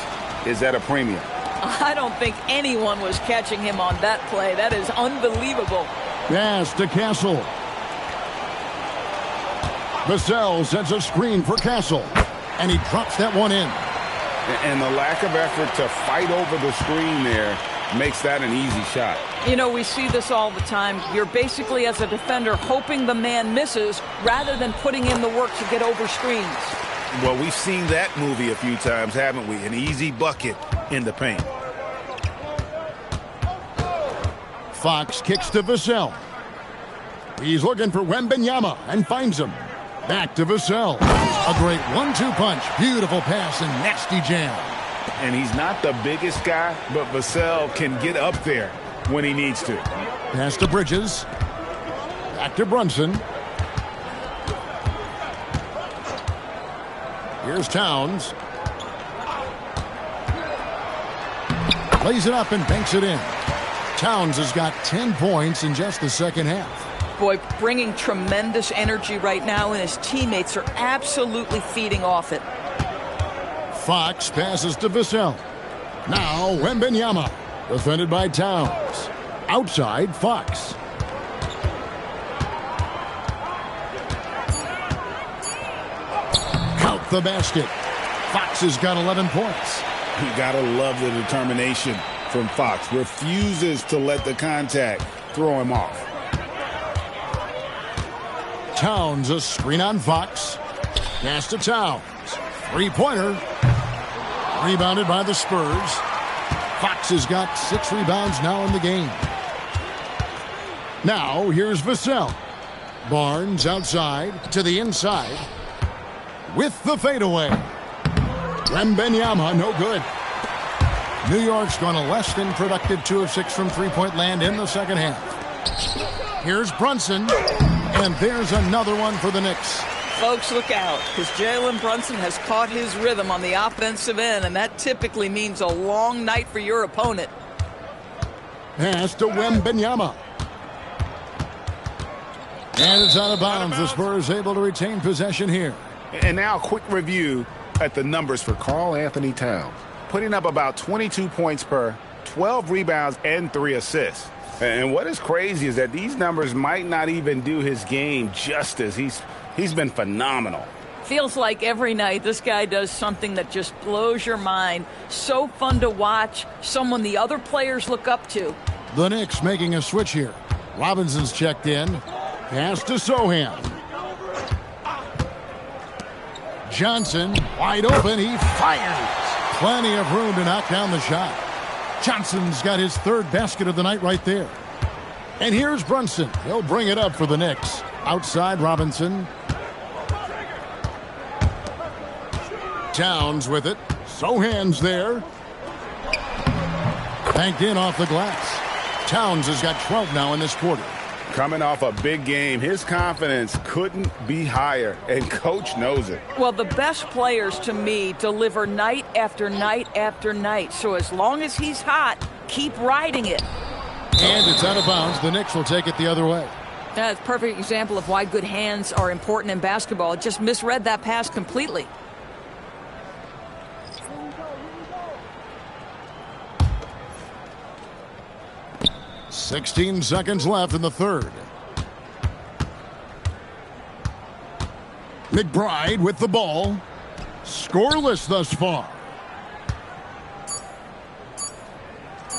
is at a premium. I don't think anyone was catching him on that play. That is unbelievable. Pass to Castle. Vassell sets a screen for Castle. And he drops that one in. And the lack of effort to fight over the screen there makes that an easy shot. You know, we see this all the time. You're basically, as a defender, hoping the man misses rather than putting in the work to get over screens. Well, we've seen that movie a few times, haven't we? An easy bucket in the paint. Fox kicks to Vassell. He's looking for Wembanyama and finds him. Back to Vassell. A great 1-2 punch. Beautiful pass and nasty jam. And he's not the biggest guy, but Vassell can get up there when he needs to. Pass to Bridges. Back to Brunson. Here's Towns. Lays it up and banks it in. Towns has got 10 points in just the second half. Boy, bringing tremendous energy right now, and his teammates are absolutely feeding off it. Fox passes to Vassell. Now Wembanyama, defended by Towns. Outside, Fox. Count the basket. Fox has got 11 points. You gotta love the determination from Fox. Refuses to let the contact throw him off. Towns, a screen on Fox. Pass to Towns. 3-pointer. Rebounded by the Spurs. Fox has got 6 rebounds now in the game. Now, here's Vassell. Barnes outside to the inside. With the fadeaway. Wembanyama, no good. New York's gone a less than productive 2 of 6 from three-point land in the second half. Here's Brunson. And there's another one for the Knicks. Folks, look out, because Jalen Brunson has caught his rhythm on the offensive end, and that typically means a long night for your opponent. Pass to Wembanyama. And it's out of bounds. The Spurs able to retain possession here. And now a quick review at the numbers for Karl Anthony Towns. Putting up about 22 points per, 12 rebounds, and 3 assists. And what is crazy is that these numbers might not even do his game justice. He's been phenomenal. Feels like every night this guy does something that just blows your mind. So fun to watch. Someone the other players look up to. The Knicks making a switch here. Robinson's checked in. Pass to Sohan. Johnson wide open. He fires. Plenty of room to knock down the shot. Johnson's got his 3rd basket of the night right there. And here's Brunson. He'll bring it up for the Knicks. Outside Robinson. Towns with it. Sohan's there. Banked in off the glass. Towns has got 12 now in this quarter. Coming off a big game, his confidence couldn't be higher, and Coach knows it. Well, the best players, to me, deliver night after night after night. So as long as he's hot, keep riding it. And it's out of bounds. The Knicks will take it the other way. That's a perfect example of why good hands are important in basketball. It just misread that pass completely. "16 seconds left in the third. McBride with the ball. Scoreless thus far.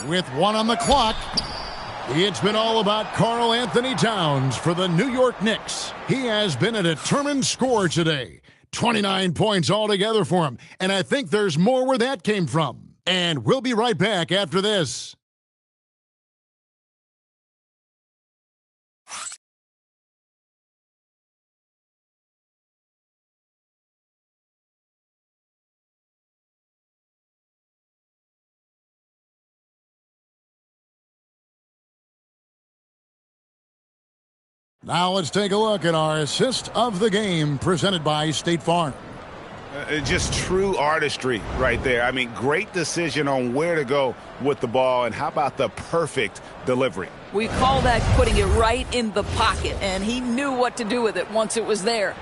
With 1 on the clock, it's been all about Karl Anthony Towns for the New York Knicks. He has been a determined scorer today. 29 points altogether for him. And I think there's more where that came from. And we'll be right back after this. Now let's take a look at our assist of the game presented by State Farm. Just true artistry right there. I mean, great decision on where to go with the ball, and how about the perfect delivery? We call that putting it right in the pocket, and he knew what to do with it once it was there.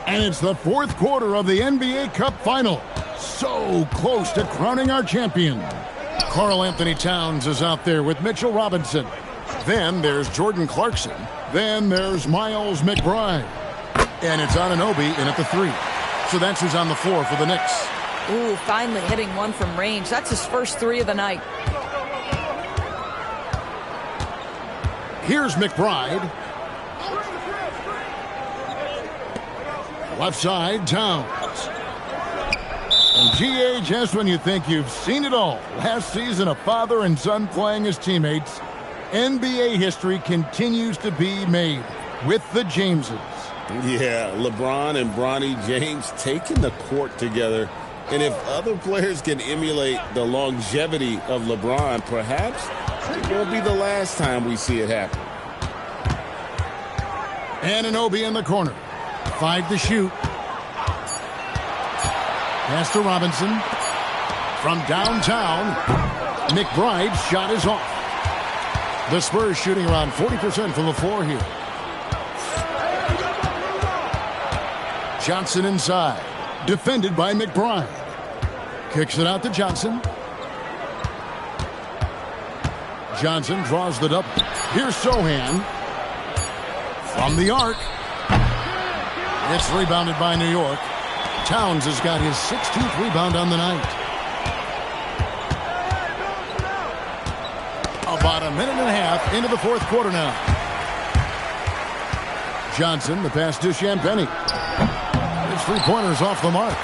And it's the fourth quarter of the NBA Cup Final. So close to crowning our champion. Karl Anthony Towns is out there with Mitchell Robinson. Then there's Jordan Clarkson. Then there's Miles McBride. And it's Anunoby in at the 3. So that's who's on the floor for the Knicks. Ooh, finally hitting one from range. That's his first 3 of the night. Here's McBride. Left side, Towns. And GA, just when you think you've seen it all. Last season, a father and son playing as teammates. NBA history continues to be made with the Jameses. Yeah, LeBron and Bronny James taking the court together. And if other players can emulate the longevity of LeBron, perhaps it won't be the last time we see it happen. Anunoby in the corner. 5 to shoot. Pass to Robinson. From downtown, McBride's shot is off. The Spurs shooting around 40% from the floor here. Johnson inside. Defended by McBride. Kicks it out to Johnson. Johnson draws the double. Here's Sohan. From the arc. It's rebounded by New York. Towns has got his 16th rebound on the night. About a minute and a half into the fourth quarter now. Johnson, the pass to Champagnie. His 3-pointers off the mark.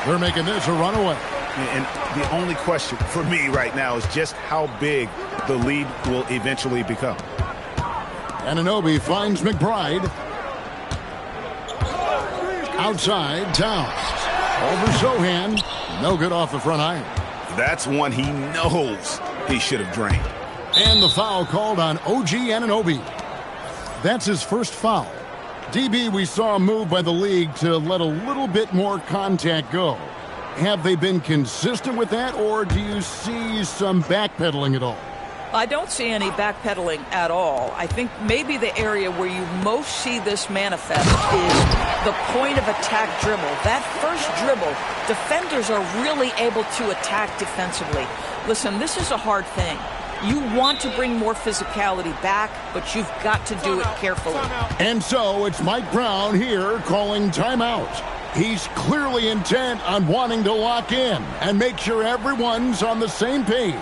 They're making this a runaway. And the only question for me right now is just how big the lead will eventually become. Anunoby finds McBride. Outside, Towns. Over Sohan. No good off the front iron. That's one he knows he should have drained. And the foul called on OG Anunoby. That's his first foul. DB, we saw a move by the league to let a little bit more contact go. Have they been consistent with that, or do you see some backpedaling at all? I don't see any backpedaling at all. I think maybe the area where you most see this manifest is the point of attack dribble. That first dribble, defenders are really able to attack defensively. Listen, this is a hard thing. You want to bring more physicality back, but you've got to do it carefully. And so it's Mike Brown here calling timeout. He's clearly intent on wanting to lock in and make sure everyone's on the same page.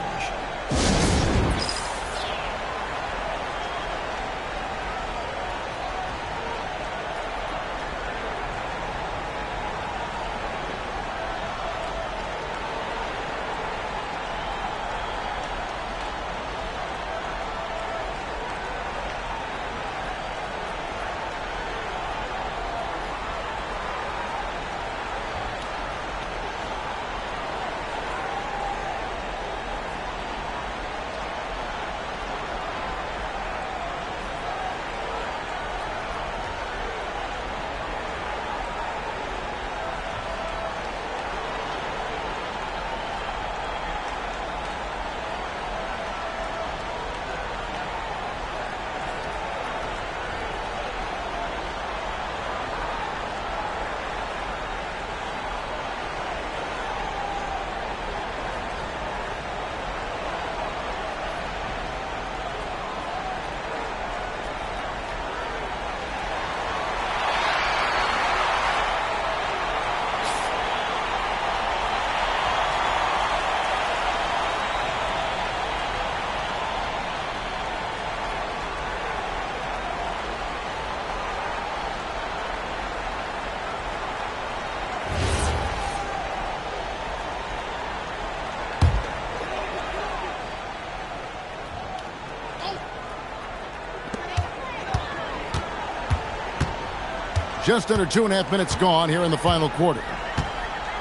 Just under 2.5 minutes gone here in the final quarter.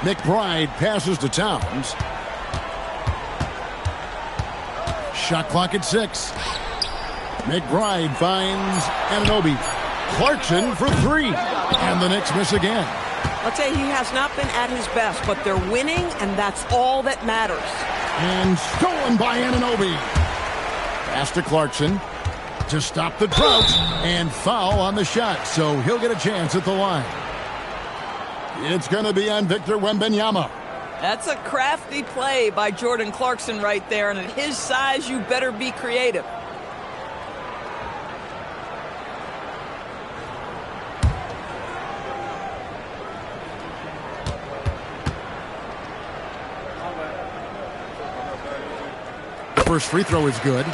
McBride passes to Towns. Shot clock at 6. McBride finds Anunoby. Clarkson for 3. And the Knicks miss again. I'll tell you, he has not been at his best, but they're winning, and that's all that matters. And stolen by Anunoby. Pass to Clarkson to stop the drought, and foul on the shot, so he'll get a chance at the line. It's going to be on Victor Wembanyama. That's a crafty play by Jordan Clarkson right there, and at his size, you better be creative. First free throw is good.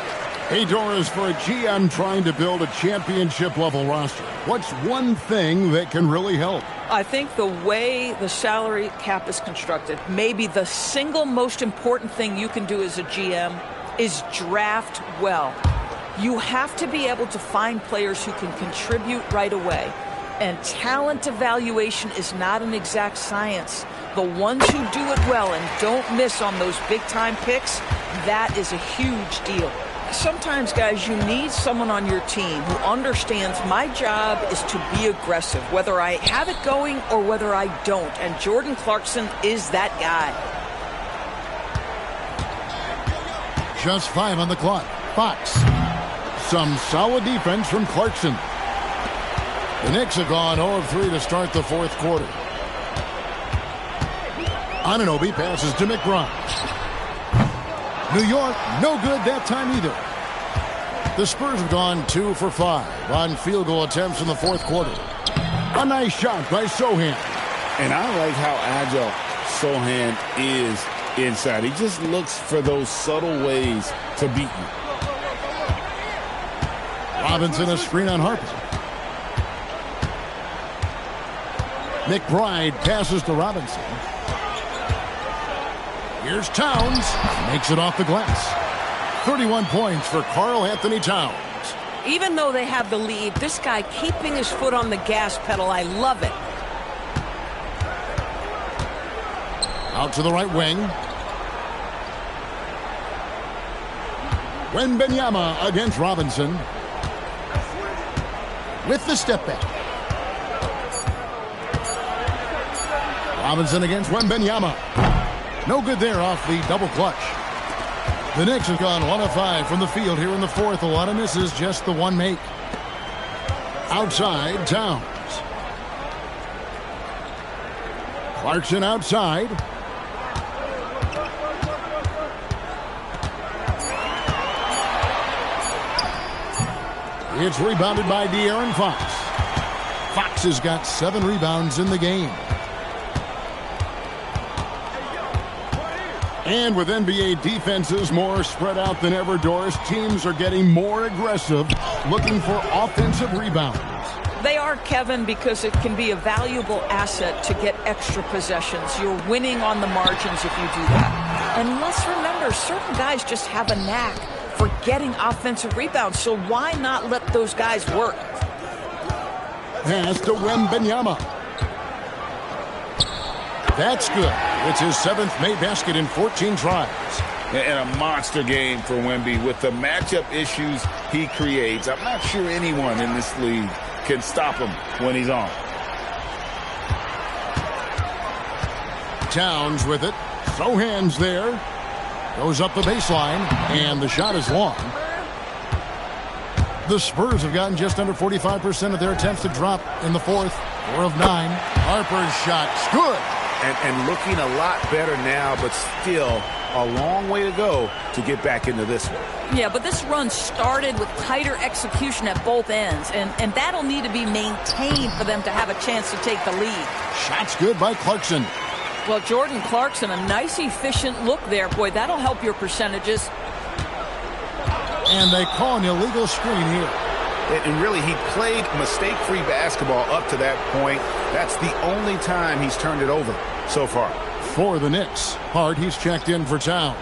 Ador is for a GM trying to build a championship-level roster. What's one thing that can really help? I think the way the salary cap is constructed, maybe the single most important thing you can do as a GM is draft well. You have to be able to find players who can contribute right away. And talent evaluation is not an exact science. The ones who do it well and don't miss on those big-time picks, that is a huge deal. Sometimes, guys, you need someone on your team who understands my job is to be aggressive, whether I have it going or whether I don't. And Jordan Clarkson is that guy. Just 5 on the clock. Fox. Some solid defense from Clarkson. The Knicks have gone 0 of 3 to start the fourth quarter. Anunoby passes to McBride. New York, no good that time either. The Spurs have gone 2 for 5 on field goal attempts in the fourth quarter. A nice shot by Sohan. And I like how agile Sohan is inside. He just looks for those subtle ways to beat you. Robinson a screen on Harper. McBride passes to Robinson. Here's Towns. Makes it off the glass. 31 points for Karl Anthony Towns. Even though they have the lead, this guy keeping his foot on the gas pedal, I love it. Out to the right wing. Wembanyama against Robinson. With the step back. Robinson against Wembanyama. No good there off the double clutch. The Knicks have gone 1 of 5 from the field here in the fourth. A lot of misses, just the one make. Outside, Towns. Clarkson outside. It's rebounded by De'Aaron Fox. Fox has got 7 rebounds in the game. And with NBA defenses more spread out than ever, Doris, teams are getting more aggressive, looking for offensive rebounds. They are, Kevin, because it can be a valuable asset to get extra possessions. You're winning on the margins if you do that. And let's remember, certain guys just have a knack for getting offensive rebounds, so why not let those guys work? Pass to Wembanyama. That's good. It's his 7th made basket in 14 tries. And a monster game for Wemby with the matchup issues he creates. I'm not sure anyone in this league can stop him when he's on. Towns with it. Sohan's there. Goes up the baseline, and the shot is long. The Spurs have gotten just under 45% of their attempts to drop in the fourth. 4 of 9. Harper's shot's good. And looking a lot better now, but still a long way to go to get back into this one. Yeah, but this run started with tighter execution at both ends, and that'll need to be maintained for them to have a chance to take the lead. Shot's good by Clarkson. Well, Jordan Clarkson, a nice, efficient look there. Boy, that'll help your percentages. And they call an illegal screen here. And really, he played mistake-free basketball up to that point. That's the only time he's turned it over so far. For the Knicks, Hart, he's checked in for Towns.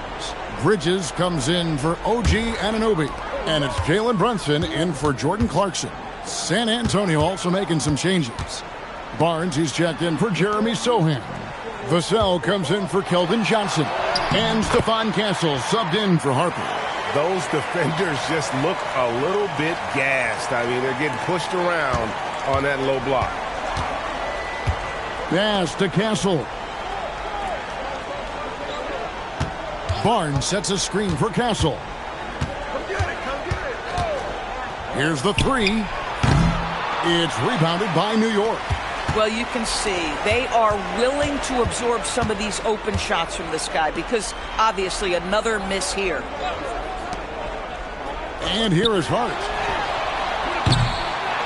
Bridges comes in for OG Anunoby. And it's Jalen Brunson in for Jordan Clarkson. San Antonio also making some changes. Barnes, he's checked in for Jeremy Sohan. Vassell comes in for Keldon Johnson. And Stephon Castle subbed in for Harper. Those defenders just look a little bit gassed. I mean, they're getting pushed around on that low block. Pass to Castle. Barnes sets a screen for Castle. Here's the three. It's rebounded by New York. Well, you can see they are willing to absorb some of these open shots from this guy because obviously another miss here. And here is Hart.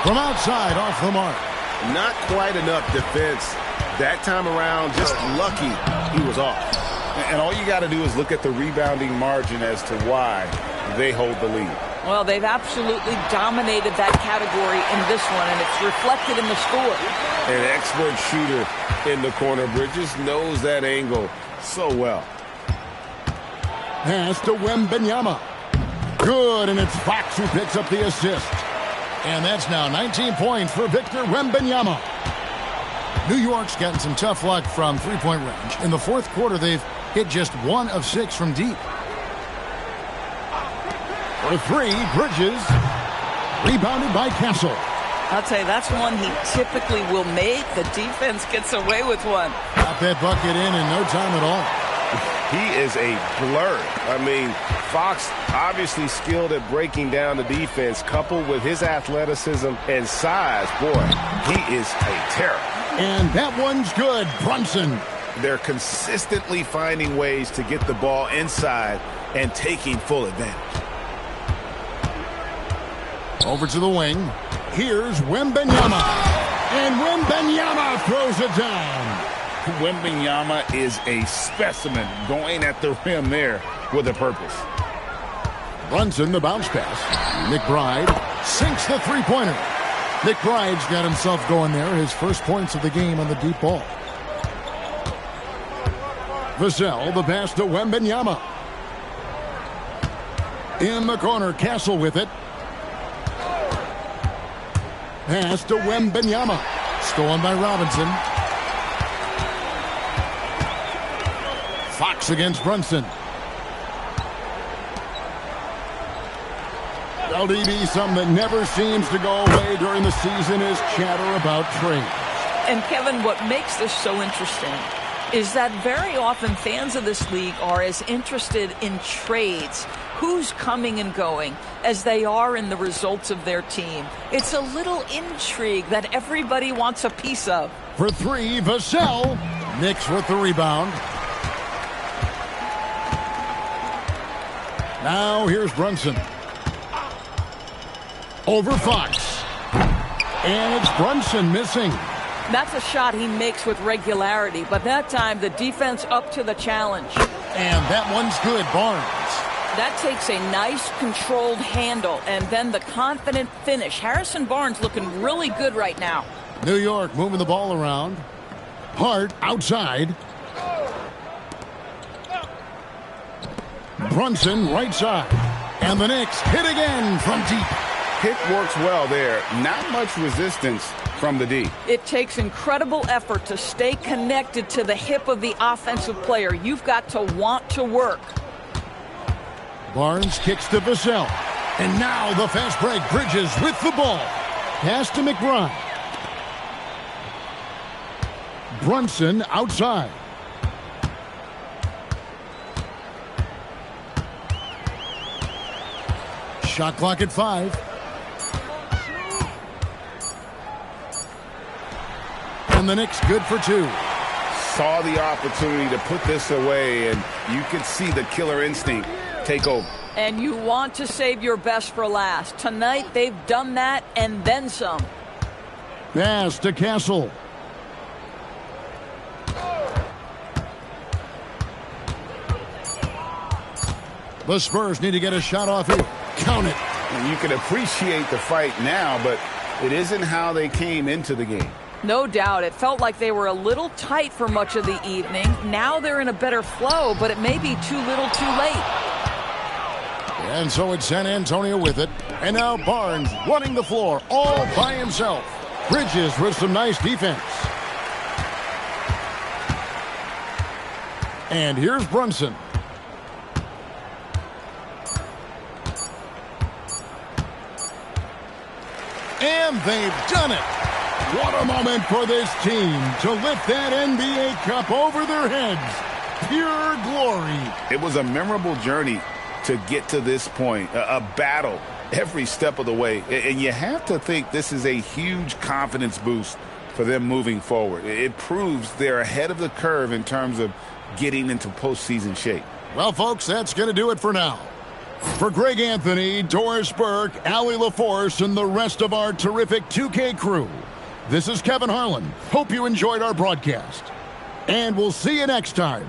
From outside, off the mark. Not quite enough defense that time around. Just lucky he was off. And all you got to do is look at the rebounding margin as to why they hold the lead. Well, they've absolutely dominated that category in this one, and it's reflected in the score. An expert shooter in the corner. Bridges knows that angle so well. Pass to Wembanyama. Good, and it's Fox who picks up the assist. And that's now 19 points for Victor Wembanyama. New York's gotten some tough luck from three-point range. In the fourth quarter, they've hit just 1 of 6 from deep. For three, Bridges. Rebounded by Castle. I'll tell you, that's one he typically will make. The defense gets away with one. Got that bucket in no time at all. He is a blur. I mean, Fox obviously skilled at breaking down the defense, coupled with his athleticism and size. Boy, he is a terror. And that one's good. Brunson. They're consistently finding ways to get the ball inside and taking full advantage. Over to the wing. Here's Wembanyama. And Wembanyama throws it down. Wembanyama is a specimen going at the rim there with a purpose. Brunson, the bounce pass. McBride sinks the three-pointer. McBride's got himself going there. His first points of the game on the deep ball. Vassell, the pass to Wembanyama. In the corner, Castle with it. Pass to Wembanyama. Stolen by Robinson. Fox against Brunson. LDB, something that never seems to go away during the season is chatter about trades. And Kevin, what makes this so interesting is that very often fans of this league are as interested in trades, who's coming and going, as they are in the results of their team. It's a little intrigue that everybody wants a piece of. For three, Vassell. Knicks with the rebound. Now here's Brunson. Over Fox. And it's Brunson missing. That's a shot he makes with regularity, but that time the defense up to the challenge. And that one's good, Barnes. That takes a nice controlled handle and then the confident finish. Harrison Barnes looking really good right now. New York moving the ball around. Hart outside. Brunson right side. And the Knicks hit again from deep. Pick works well there. Not much resistance from the D. It takes incredible effort to stay connected to the hip of the offensive player. You've got to want to work. Barnes kicks to Vassell. And now the fast break. Bridges with the ball. Pass to McBride. Brunson outside. Shot clock at 5. And the Knicks good for 2. Saw the opportunity to put this away, and you could see the killer instinct take over. And you want to save your best for last. Tonight, they've done that and then some. Pass to Castle. The Spurs need to get a shot off here. Count it. And you can appreciate the fight now, but it isn't how they came into the game. No doubt. It felt like they were a little tight for much of the evening. Now they're in a better flow, but it may be too little too late. And so it's San Antonio with it. And now Barnes running the floor all by himself. Bridges with some nice defense. And here's Brunson. And they've done it. What a moment for this team to lift that NBA Cup over their heads. Pure glory. It was a memorable journey to get to this point, a battle every step of the way. And you have to think this is a huge confidence boost for them moving forward. It proves they're ahead of the curve in terms of getting into postseason shape. Well, folks, that's going to do it for now. For Greg Anthony, Doris Burke, Allie LaForce, and the rest of our terrific 2K crew, this is Kevin Harlan. Hope you enjoyed our broadcast. And we'll see you next time